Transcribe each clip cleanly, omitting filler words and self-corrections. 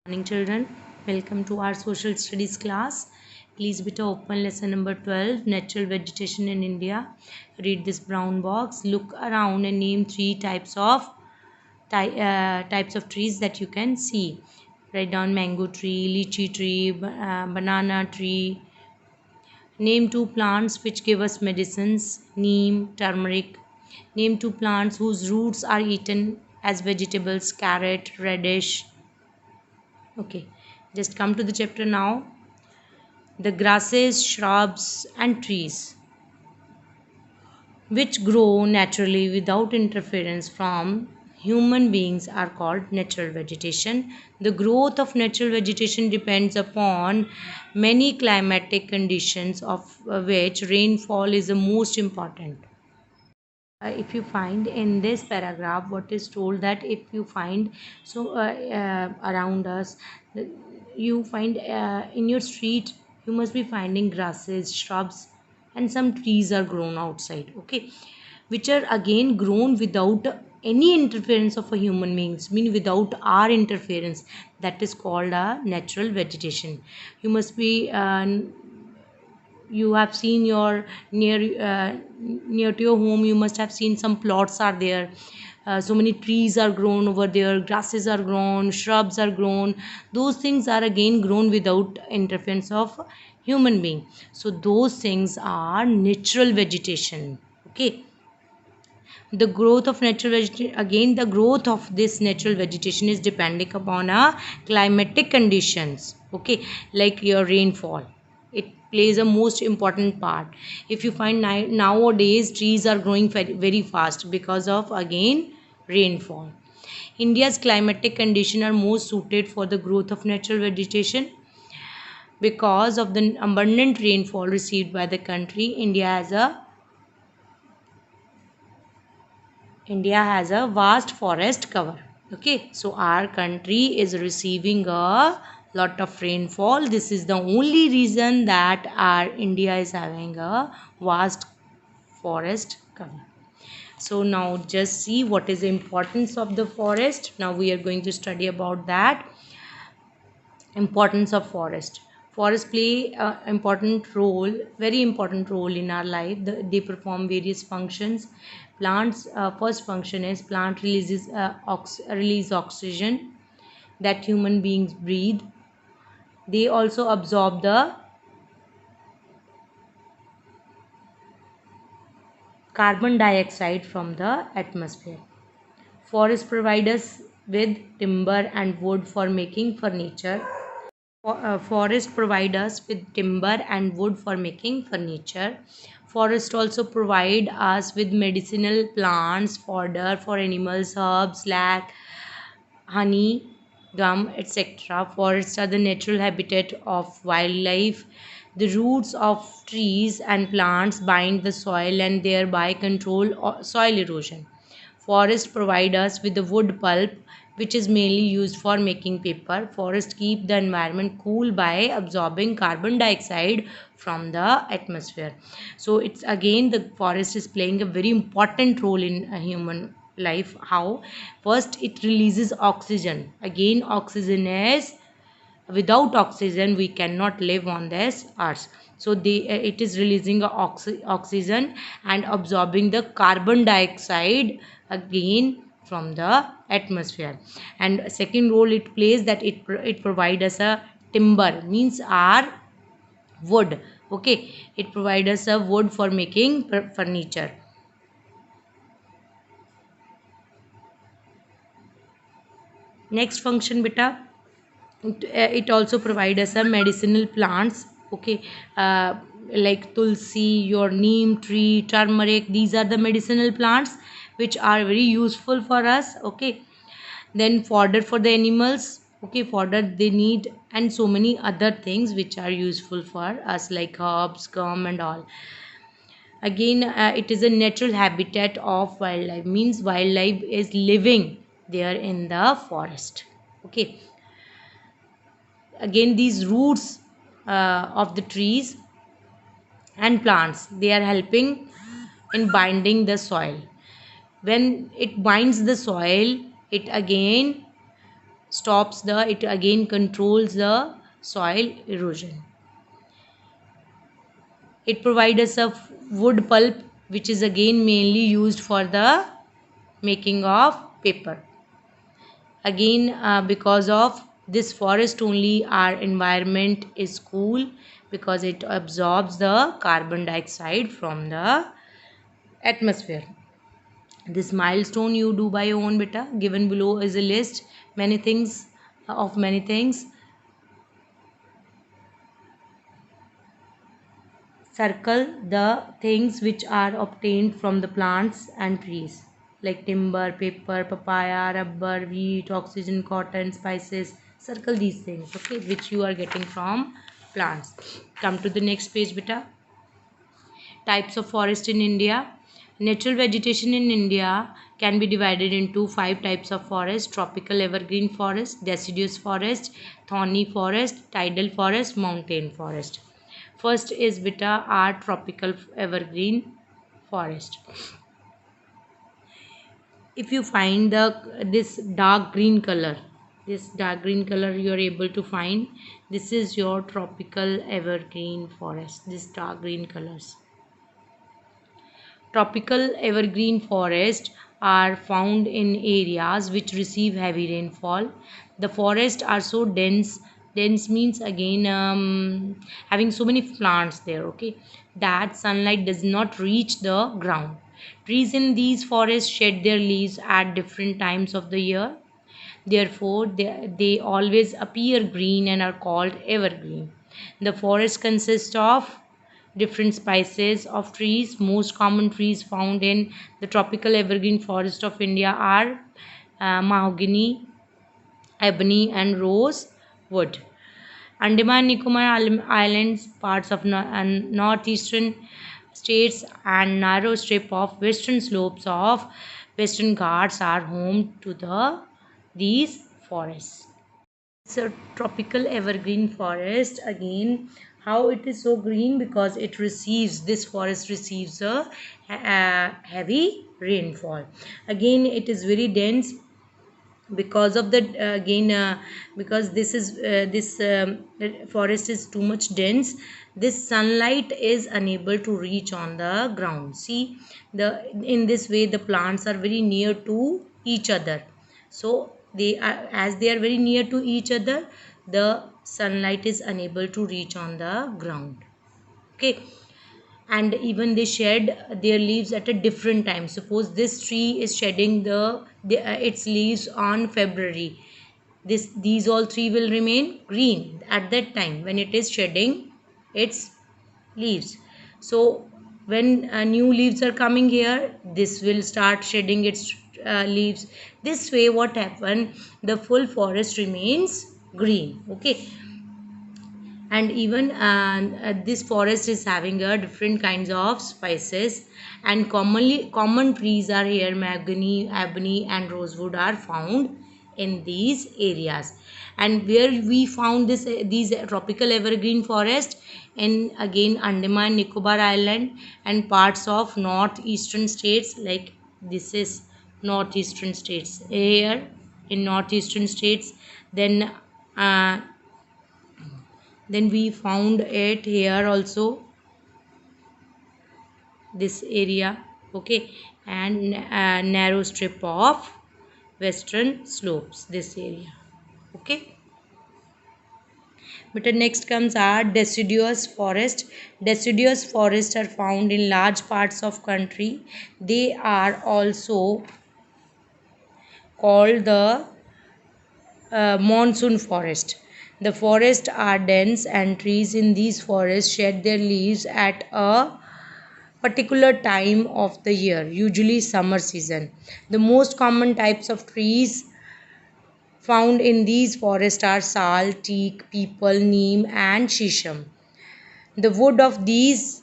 Morning children, welcome to our social studies class. Please beta open lesson number 12, natural vegetation in India. Read this brown box, look around and name three types of trees that you can see. Write down mango tree, lychee tree, banana tree. Name two plants which give us medicines, neem, turmeric. Name two plants whose roots are eaten as vegetables, carrot, radish. Okay, just come to the chapter now. The grasses, shrubs, and trees which grow naturally without interference from human beings are called natural vegetation. The growth of natural vegetation depends upon many climatic conditions, of which rainfall is the most important. If you find in this paragraph what is told, that if you find around us, you find in your street, you must be finding grasses, shrubs, and some trees are grown outside, okay, which are again grown without any interference of a human beings, mean without our interference. That is called a natural vegetation. You must be you have seen your near to your home, you must have seen some plots are there. So many trees are grown over there, grasses are grown, shrubs are grown. Those things are again grown without interference of human being, so those things are natural vegetation. Okay, the growth of natural vegetation, again the growth of this natural vegetation is depending upon a climatic conditions, okay, like your rainfall. It plays a most important part. If you find nowadays trees are growing very fast because of again rainfall. India's climatic condition are most suited for the growth of natural vegetation. Because of the abundant rainfall received by the country, India has a vast forest cover. Okay, so our country is receiving a lot of rainfall. This is the only reason that our India is having a vast forest cover. So now just see what is the importance of the forest. Now we are going to study about that. Importance of forest. Forests play a important role, very important role in our life. They perform various functions. Plants, first function is plant release oxygen that human beings breathe. They also absorb the carbon dioxide from the atmosphere. Forests provide us with timber and wood for making furniture. Forest provide us with timber and wood for making furniture. Forest also provide us with medicinal plants, fodder for animals, herbs like honey, gum, etc. Forests are the natural habitat of wildlife. The roots of trees and plants bind the soil and thereby control soil erosion. Forests provide us with the wood pulp, which is mainly used for making paper. Forests keep the environment cool by absorbing carbon dioxide from the atmosphere. So it's again the forest is playing a very important role in a human life. How? First, it releases oxygen. Again, oxygen is, without oxygen we cannot live on this earth. So it is releasing oxygen and absorbing the carbon dioxide again from the atmosphere. And second role it plays, that it provides us a timber, means our wood. Okay, it provides us a wood for making furniture. Next function beta, it also provides us a medicinal plants. Okay, like tulsi, your neem tree, turmeric, these are the medicinal plants which are very useful for us. Okay, then fodder for the animals, okay, fodder they need, and so many other things which are useful for us like herbs, gum and all. Again, it is a natural habitat of wildlife, means wildlife is living there in the forest. Okay, again these roots of the trees and plants, they are helping in binding the soil. When it binds the soil, it again stops it again controls the soil erosion. It provides us a wood pulp, which is again mainly used for the making of paper. Again, because of this forest only, our environment is cool because it absorbs the carbon dioxide from the atmosphere. This milestone you do by your own, beta. Given below is a list many things of many things. Circle the things which are obtained from the plants and trees like timber, paper, papaya, rubber, wheat, oxygen, cotton, spices. Circle these things, okay, which you are getting from plants. Come to the next page, beta. Types of forest in India. Natural vegetation in India can be divided into 5 types of forest: tropical evergreen forest, deciduous forest, thorny forest, tidal forest, mountain forest. First is beta our tropical evergreen forest. If you find this dark green color, you are able to find, this is your tropical evergreen forest. This dark green colors. Tropical evergreen forests are found in areas which receive heavy rainfall. The forests are so dense. Dense means again having so many plants there, okay, that sunlight does not reach the ground. Trees in these forests shed their leaves at different times of the year. Therefore, they always appear green and are called evergreen. The forest consists of different species of trees. Most common trees found in the tropical evergreen forest of India are mahogany, ebony, and rose wood. Andaman Nicobar Islands, parts of northeastern states, and narrow strip of western slopes of Western Ghats are home to these forests. It's a tropical evergreen forest. Again, how it is so green? Because this forest receives a heavy rainfall. Again, it is very dense because of the because this forest is too much dense. This sunlight is unable to reach on the ground. See, in this way the plants are very near to each other, so as they are very near to each other, the sunlight is unable to reach on the ground, okay. And even they shed their leaves at a different time. Suppose this tree is shedding its leaves on February, these all three will remain green at that time when it is shedding its leaves. So when new leaves are coming here, this will start shedding its leaves. This way what happen, the full forest remains green, okay. And even this forest is having different kinds of spices, and common trees are here: mahogany, ebony, and rosewood are found in these areas. And where we found these tropical evergreen forest? In again Andaman Nicobar Island and parts of northeastern states. Like this is northeastern states here, in northeastern states. Uh, then we found it here also, this area, okay. And narrow strip of western slopes, this area, okay. But next comes our deciduous forest. Deciduous forests are found in large parts of country. They are also called the monsoon forest. The forests are dense, and trees in these forests shed their leaves at a particular time of the year, usually summer season. The most common types of trees found in these forests are sal, teak, peepal, neem, and shisham. The wood of these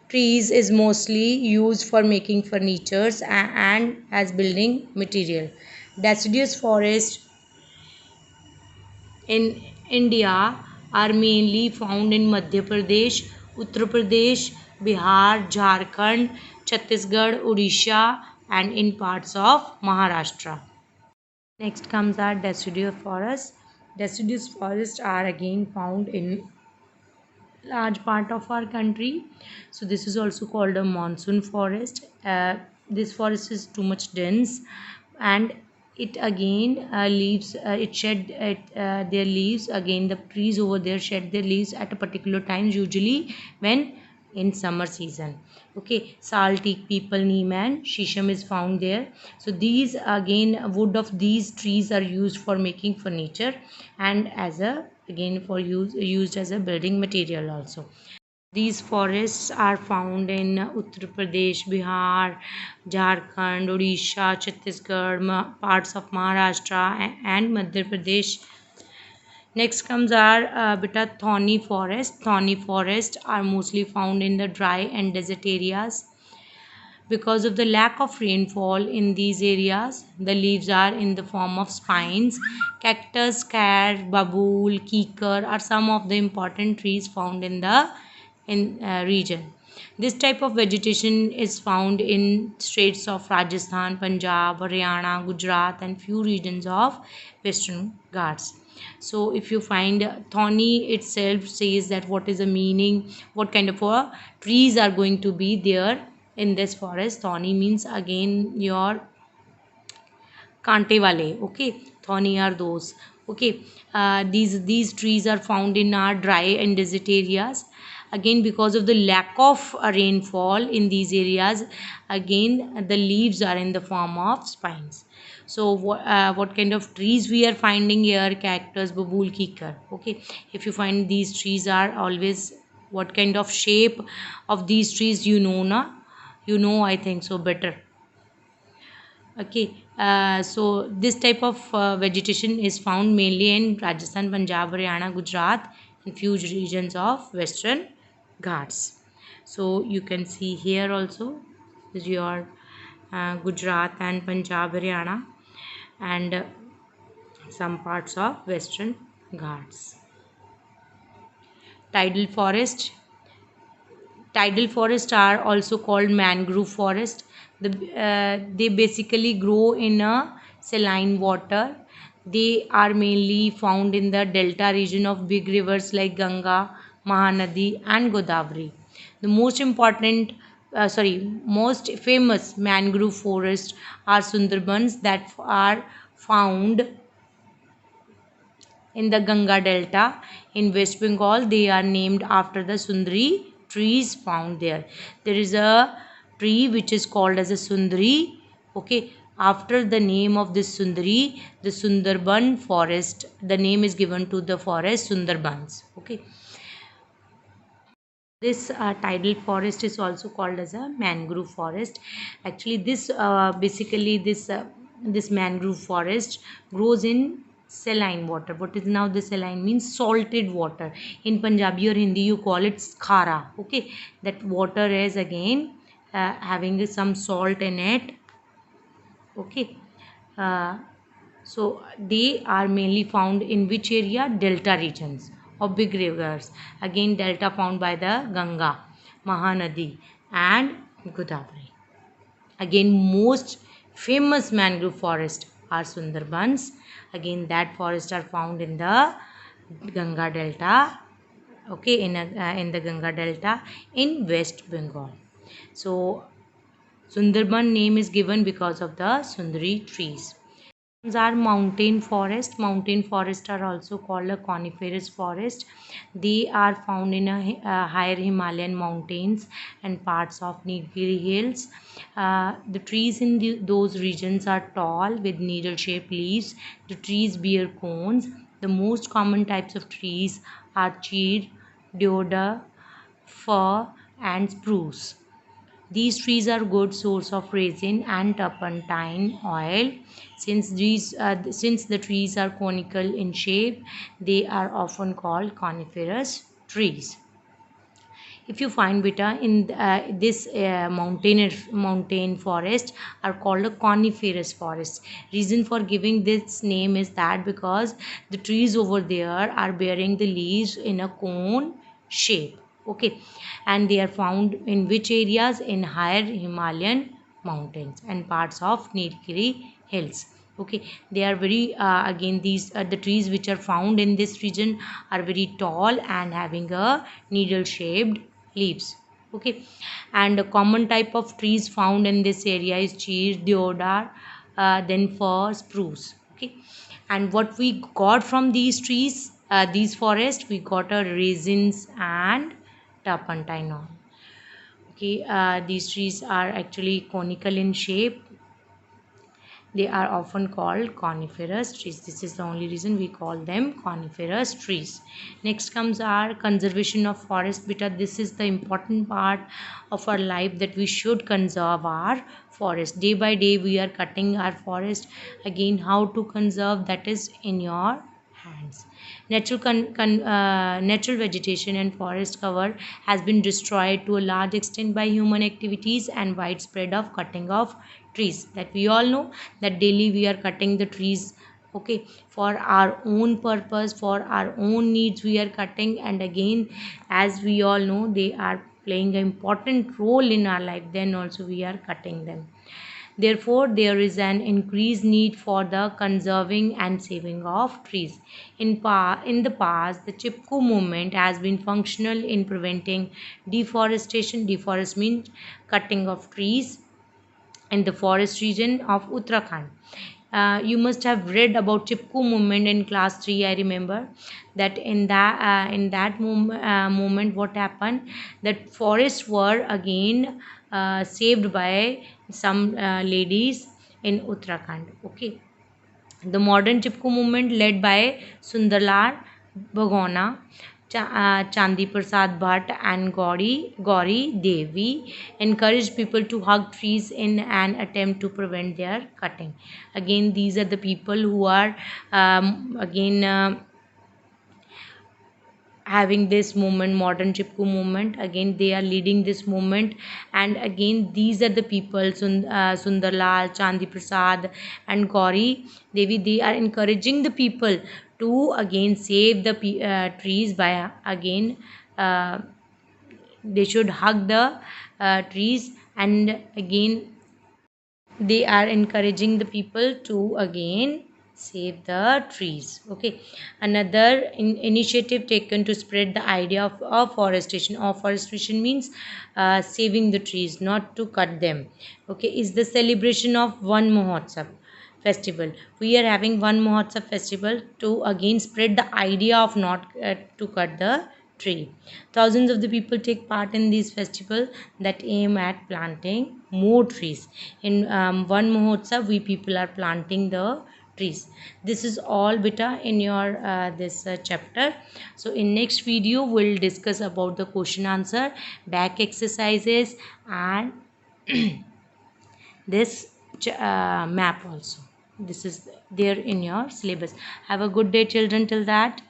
trees is mostly used for making furniture and as building material. Deciduous forests in India are mainly found in Madhya Pradesh, Uttar Pradesh, Bihar, Jharkhand, Chhattisgarh, Odisha, and in parts of Maharashtra. Next comes our deciduous forests. Deciduous forests are again found in large part of our country. So this is also called a monsoon forest. This forest is too much dense, and it again leaves it shed their leaves. Again, the trees over there shed their leaves at a particular time, usually when in summer season. Okay, sal, teak, peepal, neem and shisham is found there. So these again, wood of these trees are used for making furniture, and as a again for used as a building material also. These forests are found in Uttar Pradesh, Bihar, Jharkhand, Odisha, Chhattisgarh, parts of Maharashtra and Madhya Pradesh. Next comes our thorny forest. Thorny forests are mostly found in the dry and desert areas. Because of the lack of rainfall in these areas, the leaves are in the form of spines. Cactus, car, babool, kikar are some of the important trees found in the region. This type of vegetation is found in states of Rajasthan, Punjab, Haryana, Gujarat, and few regions of Western Ghats. So, if you find thorny itself says that what is the meaning, what kind of trees are going to be there in this forest. Thorny means again your kante wale. Okay, thorny are those. Okay, these trees are found in our dry and desert areas. Again, because of the lack of rainfall in these areas, again the leaves are in the form of spines. So what kind of trees we are finding here? Cactus, babool, kikar. Okay, if you find these trees are always, what kind of shape of these trees, you know na, you know, I think so better. Okay, so this type of vegetation is found mainly in Rajasthan, Punjab, Haryana, Gujarat, and few regions of Western Ghats. So you can see here also is your Gujarat and Punjab, Haryana, and some parts of Western Ghats. Tidal forest. Tidal forests are also called mangrove forest. They basically grow in a saline water. They are mainly found in the delta region of big rivers like Ganga, Mahanadi, and Godavari. The most famous mangrove forests are Sundarbans that are found in the Ganga Delta in West Bengal. They are named after the Sundari trees found there. There is a tree which is called as a Sundari. Okay, after the name of this Sundari, the Sundarban forest, the name is given to the forest Sundarbans. Okay, this tidal forest is also called as a mangrove forest. Actually, this mangrove forest grows in saline water. What is now the saline means? Salted water. In Punjabi or Hindi, you call it khara. Okay, that water is again having some salt in it. Okay, uh, so they are mainly found in which area? Delta regions of big rivers. Again, delta found by the Ganga, Mahanadi, and Godavari. Again, most famous mangrove forest are Sundarbans. Again, that forest are found in the Ganga Delta. Okay, in the Ganga Delta in West Bengal. So Sundarban name is given because of the Sundari trees. Are mountain forest. Mountain forests are also called a coniferous forest. They are found in higher Himalayan mountains and parts of Nilgiri hills. The trees in those regions are tall with needle-shaped leaves. The trees bear cones. The most common types of trees are cedar, deodar, fir, and spruce. These trees are good source of resin and turpentine oil. Since the trees are conical in shape, they are often called coniferous trees. If you find beta in this mountain forest are called a coniferous forest. Reason for giving this name is that because the trees over there are bearing the leaves in a cone shape. Okay, and they are found in which areas? In higher Himalayan mountains and parts of Nilgiri hills. Okay, they are very again these the trees which are found in this region are very tall and having a needle shaped leaves. Okay, and a common type of trees found in this area is cheer, deodar, then fir, spruce. Okay, and what we got from these trees, these forests, we got a resins and turpentine. Okay, these trees are actually conical in shape. They are often called coniferous trees. This is the only reason we call them coniferous trees. Next comes our conservation of forest. Beta, this is the important part of our life, that we should conserve our forest. Day by day we are cutting our forest. Again, how to conserve, that is in your hands. Natural vegetation and forest cover has been destroyed to a large extent by human activities and widespread of cutting of trees, that we all know that daily we are cutting the trees. Okay, for our own purpose, for our own needs we are cutting, and again, as we all know, they are playing an important role in our life, then also we are cutting them. Therefore, there is an increased need for the conserving and saving of trees. In the past, the Chipko movement has been functional in preventing deforestation. Deforest means cutting of trees in the forest region of Uttarakhand. You must have read about Chipko movement in class 3. I remember that moment, what happened, that forests were again saved by some ladies in Uttarakhand. Okay, the modern Chipko movement, led by Sundarlal Bhagona, Chandi Prasad Bhatt, and Gauri Devi, encouraged people to hug trees in an attempt to prevent their cutting. Again, these are the people who are again having this movement, modern Chipko movement. Again, they are leading this movement, and again these are the people, Sundarlal, Chandi Prasad, and Gauri Devi. They are encouraging the people to again save the trees by again uh, they should hug the trees, and again they are encouraging the people to again save the trees. Okay, another initiative taken to spread the idea of afforestation. Afforestation means saving the trees, not to cut them. Okay, is the celebration of Van Mahotsav festival. We are having Van Mahotsav festival to again spread the idea of not to cut the tree. Thousands of the people take part in these festivals that aim at planting more trees. In Van Mahotsav, we people are planting the trees. This is all beta in your this chapter. So in next video we'll discuss about the question answer, back exercises, and this map also. This is there in your syllabus. Have a good day children till that.